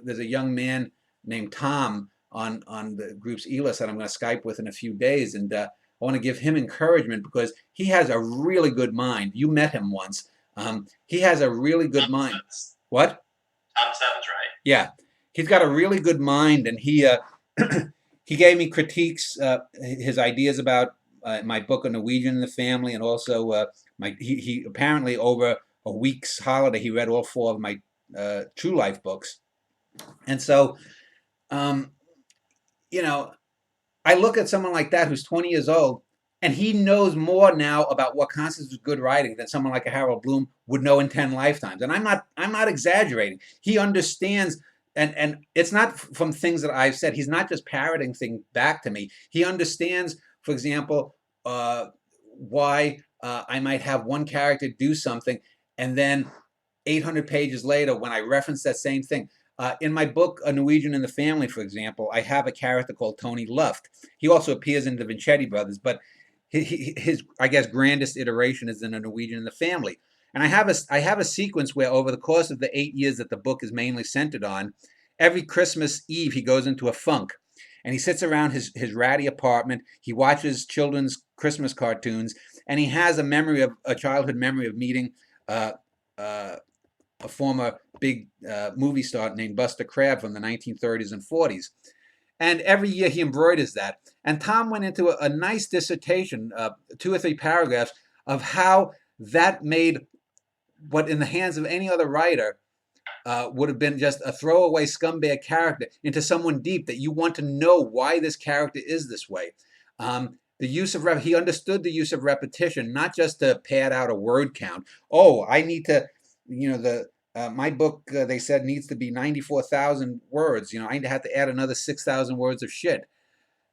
there's a young man named Tom on the group's E-list that I'm going to Skype with in a few days, and I want to give him encouragement because he has a really good mind. You met him once. He has a really good mind. What? Tom Seven's right. Yeah, he's got a really good mind, and he he gave me critiques, his ideas about my book on Norwegian in the Family, and also he apparently over a week's holiday he read all four of my True Life books, and so um, you know I look at someone like that who's 20 years old, and he knows more now about what constitutes good writing than someone like a Harold Bloom would know in 10 lifetimes. And I'm not exaggerating. He understands, and it's not from things that I've said. He's not just parroting things back to me. He understands, for example, why I might have one character do something, and then 800 pages later, when I reference that same thing, in my book, A Norwegian in the Family, for example, I have a character called Tony Luft. He also appears in the Vincetti Brothers, but his I guess, grandest iteration is in A Norwegian in the Family. And I have a sequence where over the course of the 8 years that the book is mainly centered on, every Christmas Eve he goes into a funk. And he sits around his ratty apartment. He watches children's Christmas cartoons, and he has a childhood memory of meeting uh, uh, a former big movie star named Buster Crabbe from the 1930s and 40s. And every year he embroiders that. And Tom went into a nice dissertation, 2 or 3 paragraphs, of how that made what in the hands of any other writer would have been just a throwaway scumbag character into someone deep that you want to know why this character is this way. The use of he understood the use of repetition, not just to pad out a word count. Oh, I need to, my book, they said, needs to be 94,000 words. I had to add another 6,000 words of shit.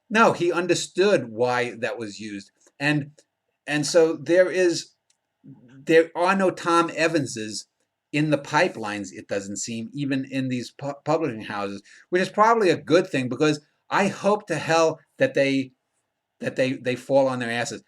No, he understood why that was used, and so there are no Tom Evanses in the pipelines. It doesn't seem, even in these publishing houses, which is probably a good thing because I hope to hell that they fall on their asses.